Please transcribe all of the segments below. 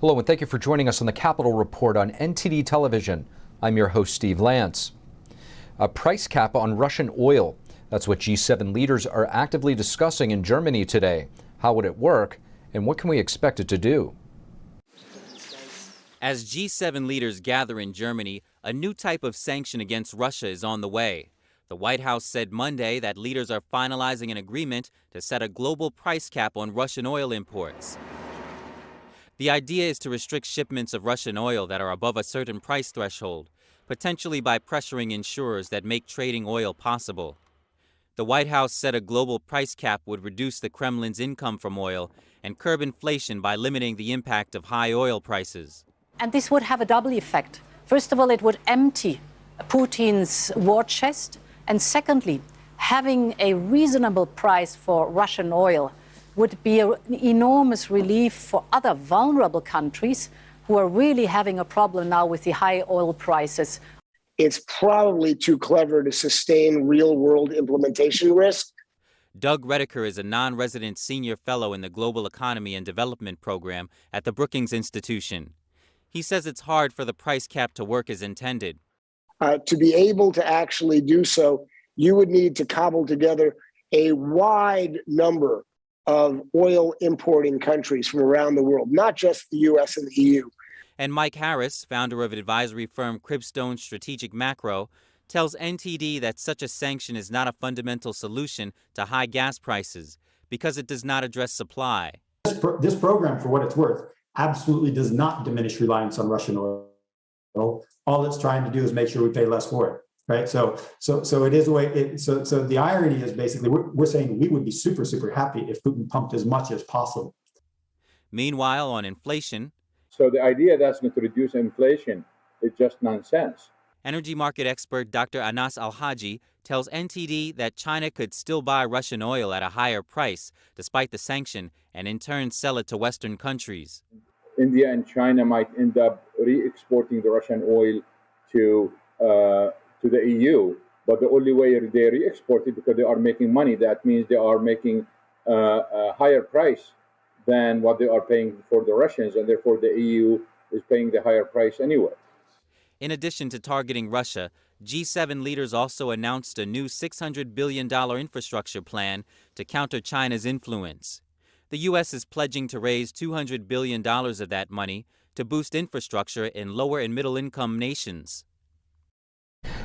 Hello, and thank you for joining us on the Capitol Report on NTD television. I'm your host, Steve Lance. A price cap on Russian oil. That's what G7 leaders are actively discussing in Germany today. How would it work, and what can we expect it to do? As G7 leaders gather in Germany, a new type of sanction against Russia is on the way. The White House said Monday that leaders are finalizing an agreement to set a global price cap on Russian oil imports. The idea is to restrict shipments of Russian oil that are above a certain price threshold, potentially by pressuring insurers that make trading oil possible. The White House said a global price cap would reduce the Kremlin's income from oil and curb inflation by limiting the impact of high oil prices. And this would have a double effect. First of all, it would empty Putin's war chest. And secondly, having a reasonable price for Russian oil would be an enormous relief for other vulnerable countries who are really having a problem now with the high oil prices. It's probably too clever to sustain real-world implementation risk. Doug Redeker is a non-resident senior fellow in the Global Economy and Development Program at the Brookings Institution. He says it's hard for the price cap to work as intended. To be able to actually do so, you would need to cobble together a wide number of oil importing countries from around the world, not just the U.S. and the EU. And Mike Harris, founder of advisory firm Cribstone Strategic Macro, tells NTD that such a sanction is not a fundamental solution to high gas prices because it does not address supply. This program, for what it's worth, absolutely does not diminish reliance on Russian oil. All it's trying to do is make sure we pay less for it. Right. So it is a way. So the irony is basically we're saying we would be super happy if Putin pumped as much as possible. Meanwhile, on inflation. So the idea that's going to reduce inflation is just nonsense. Energy market expert Dr. Anas Al-Haji tells NTD that China could still buy Russian oil at a higher price despite the sanction and in turn sell it to Western countries. India and China might end up re-exporting the Russian oil to the EU, but the only way they re-export it because they are making money. That means they are making a higher price than what they are paying for the Russians, and therefore the EU is paying the higher price anyway. In addition to targeting Russia, G7 leaders also announced a new $600 billion infrastructure plan to counter China's influence. The U.S. is pledging to raise $200 billion of that money to boost infrastructure in lower and middle income nations.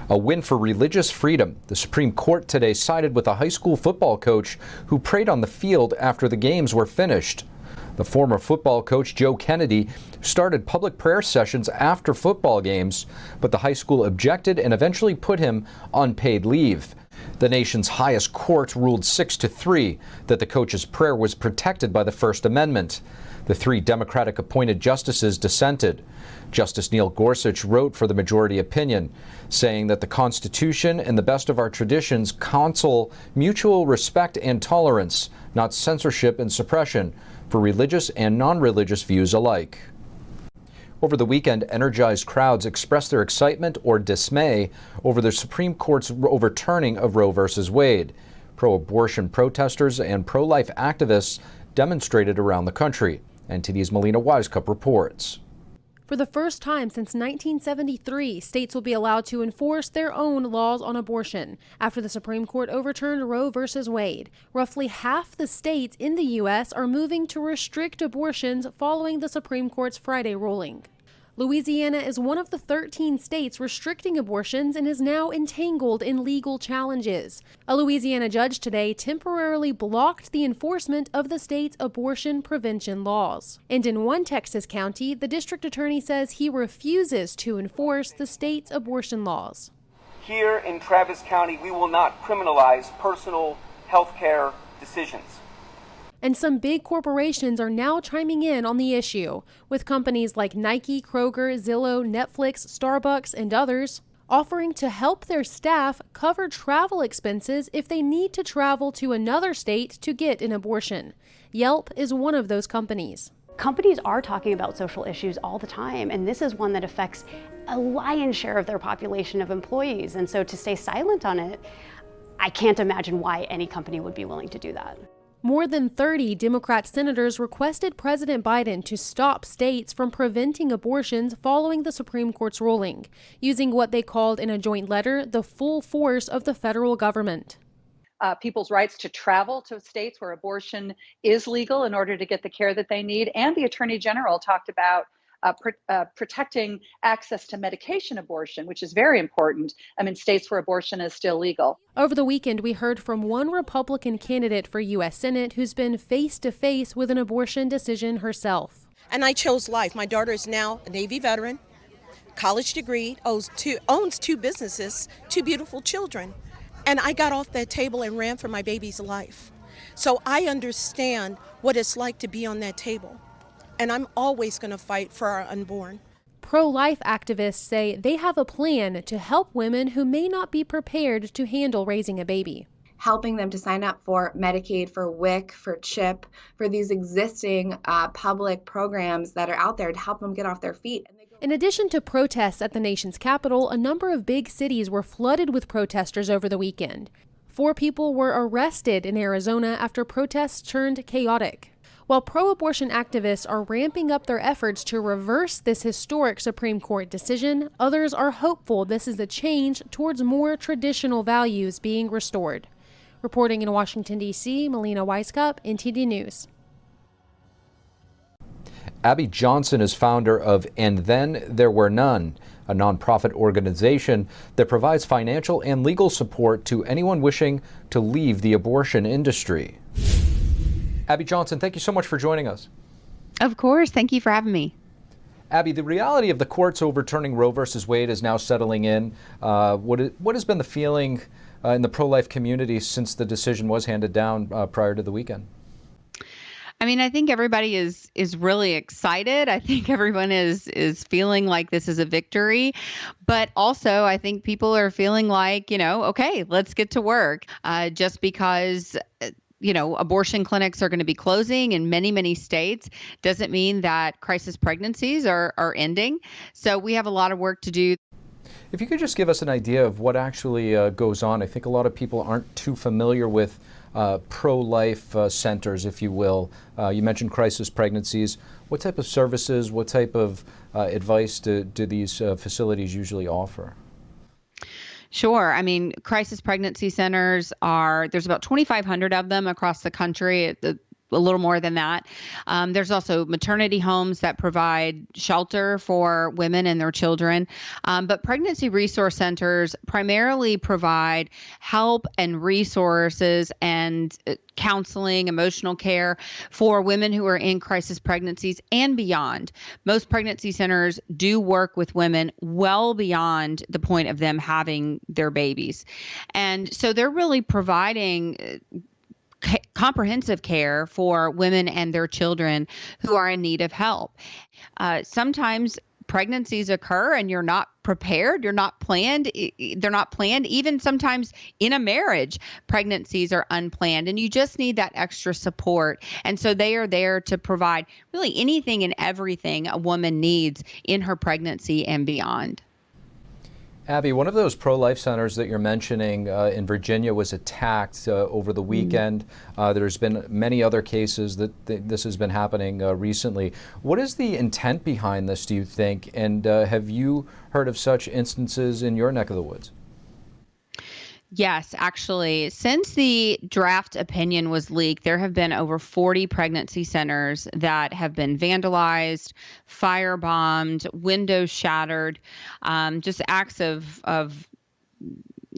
A win for religious freedom. The Supreme Court today sided with a high school football coach who prayed on the field after the games were finished. The former football coach, Joe Kennedy, started public prayer sessions after football games, but the high school objected and eventually put him on paid leave. The nation's highest court ruled 6-3 that the coach's prayer was protected by the First Amendment. The 3 Democratic-appointed justices dissented. Justice Neil Gorsuch wrote for the majority opinion, saying that the Constitution and the best of our traditions counsel mutual respect and tolerance, not censorship and suppression, for religious and non-religious views alike. Over the weekend, Energized crowds expressed their excitement or dismay over the Supreme Court's overturning of Roe v. Wade. Pro-abortion protestors and pro-life activists demonstrated around the country. NTD's Melina Wisecup reports. For the first time since 1973, states will be allowed to enforce their own laws on abortion after the Supreme Court overturned Roe v. Wade. Roughly half the states in the U.S. are moving to restrict abortions following the Supreme Court's Friday ruling. Louisiana is one of the 13 states restricting abortions and is now entangled in legal challenges. A Louisiana judge today temporarily blocked the enforcement of the state's abortion prevention laws. And in one Texas county, the district attorney says he refuses to enforce the state's abortion laws. Here in Travis County, we will not criminalize personal health care decisions. And some big corporations are now chiming in on the issue, with companies like Nike, Kroger, Zillow, Netflix, Starbucks, and others offering to help their staff cover travel expenses if they need to travel to another state to get an abortion. Yelp is one of those companies. Companies are talking about social issues all the time, and this is one that affects a lion's share of their population of employees. And so to stay silent on it, I can't imagine why any company would be willing to do that. More than 30 Democrat senators requested President Biden to stop states from preventing abortions following the Supreme Court's ruling, using what they called in a joint letter the full force of the federal government. People's rights to travel to states where abortion is legal in order to get the care that they need. And the Attorney General talked about protecting access to medication abortion, which is very important in states where abortion is still legal. Over the weekend, we heard from one Republican candidate for U.S. Senate who's been face-to-face with an abortion decision herself. And I chose life. My daughter is now a Navy veteran, college degree, owns two businesses, two beautiful children. And I got off that table and ran for my baby's life. So I understand what it's like to be on that table. And I'm always going to fight for our unborn. Pro-life activists say they have a plan to help women who may not be prepared to handle raising a baby. Helping them to sign up for Medicaid, for WIC, for CHIP, for these existing public programs that are out there to help them get off their feet. In addition to protests at the nation's capital, a number of big cities were flooded with protesters over the weekend. 4 people were arrested in Arizona after protests turned chaotic. While pro-abortion activists are ramping up their efforts to reverse this historic Supreme Court decision, others are hopeful this is a change towards more traditional values being restored. Reporting in Washington, D.C., Melina Weiskup, NTD News. Abby Johnson is founder of And Then There Were None, a nonprofit organization that provides financial and legal support to anyone wishing to leave the abortion industry. Abby Johnson, thank you so much for joining us. Of course. Thank you for having me. Abby, the reality of the courts overturning Roe versus Wade is now settling in. What has been the feeling in the pro-life community since the decision was handed down prior to the weekend? I mean, I think everybody is really excited. I think everyone is feeling like this is a victory. But also, I think people are feeling like, okay, let's get to work. Just because abortion clinics are going to be closing in many, many states doesn't mean that crisis pregnancies are ending. So we have a lot of work to do. If you could just give us an idea of what actually goes on. I think a lot of people aren't too familiar with pro-life centers, if you will. You mentioned crisis pregnancies. What type of services, what type of advice do these facilities usually offer? Sure. I mean, crisis pregnancy centers there's about 2,500 of them across the country, a little more than that. There's also maternity homes that provide shelter for women and their children. But pregnancy resource centers primarily provide help and resources and counseling, emotional care for women who are in crisis pregnancies and beyond. Most pregnancy centers do work with women well beyond the point of them having their babies. And so they're really providing comprehensive care for women and their children who are in need of help. Sometimes pregnancies occur and you're not prepared, they're not planned. Even sometimes in a marriage, pregnancies are unplanned and you just need that extra support. And so they are there to provide really anything and everything a woman needs in her pregnancy and beyond. Abby, one of those pro-life centers that you're mentioning in Virginia was attacked over the weekend. There's been many other cases that this has been happening recently. What is the intent behind this, do you think? And have you heard of such instances in your neck of the woods? Yes, actually, since the draft opinion was leaked, there have been over 40 pregnancy centers that have been vandalized, firebombed, windows shattered, just acts of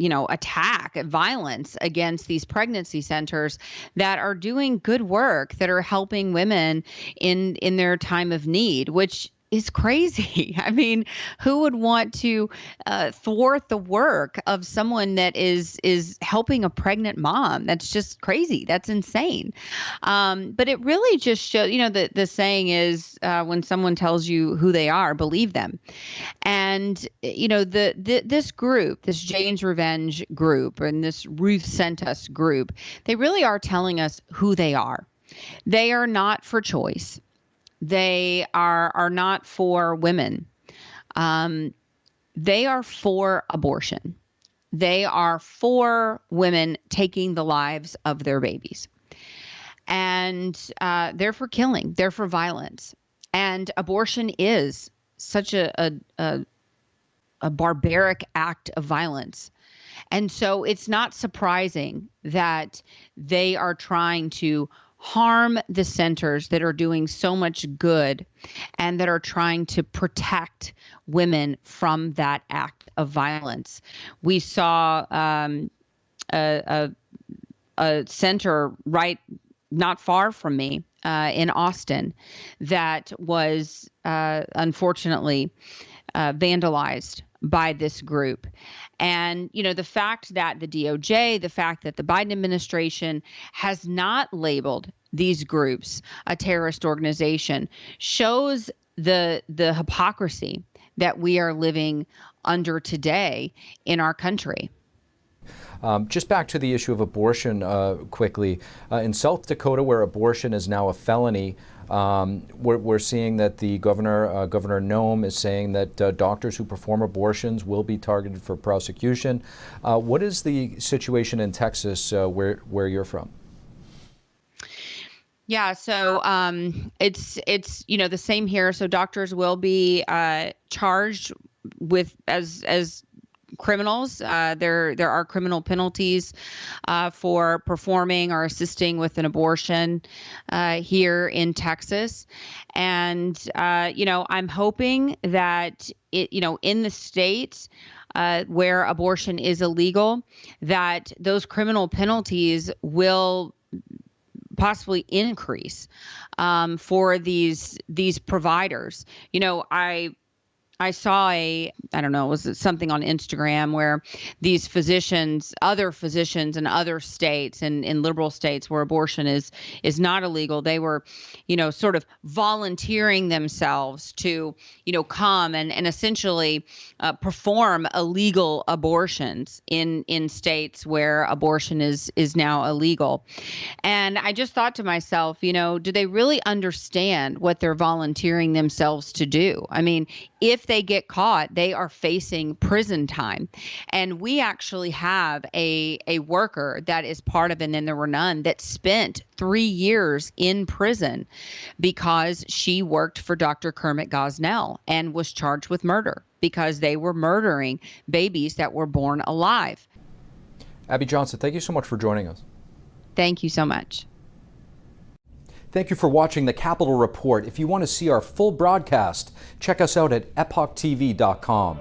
attack, violence against these pregnancy centers that are doing good work, that are helping women in their time of need, which is crazy. I mean, who would want to thwart the work of someone that is helping a pregnant mom? That's just crazy. That's insane. But it really just shows, the saying is when someone tells you who they are, believe them. And, this group, this Jane's Revenge group and this Ruth Sent Us group, they really are telling us who they are. They are not for choice. They are not for women. They are for abortion. They are for women taking the lives of their babies. and they're for killing, they're for violence. And abortion is such a barbaric act of violence. And so it's not surprising that they are trying to harm the centers that are doing so much good and that are trying to protect women from that act of violence. We saw a center right not far from me in Austin that was unfortunately vandalized by this group. And, you know, the fact that the DOJ, the fact that the Biden administration has not labeled these groups a terrorist organization shows the hypocrisy that we are living under today in our country. Just back to the issue of abortion quickly. In South Dakota, where abortion is now a felony, we're seeing that the Governor Noem is saying that doctors who perform abortions will be targeted for prosecution. What is the situation in Texas where you're from? Yeah, so it's the same here. So doctors will be charged with as criminals. There are criminal penalties for performing or assisting with an abortion here in Texas. And, I'm hoping that in the states where abortion is illegal, that those criminal penalties will possibly increase for these providers. I saw was it something on Instagram where these other physicians in other states and in liberal states where abortion is not illegal, they were, sort of volunteering themselves to, come and essentially perform illegal abortions in states where abortion is now illegal. And I just thought to myself, do they really understand what they're volunteering themselves to do? I mean, if they get caught, they are facing prison time. And we actually have a worker that is part of an And There Were None that spent 3 years in prison because she worked for Dr. Kermit Gosnell and was charged with murder because they were murdering babies that were born alive. Abby Johnson, thank you so much for joining us. Thank you so much. Thank you for watching the Capitol Report. If you want to see our full broadcast, check us out at epochtv.com.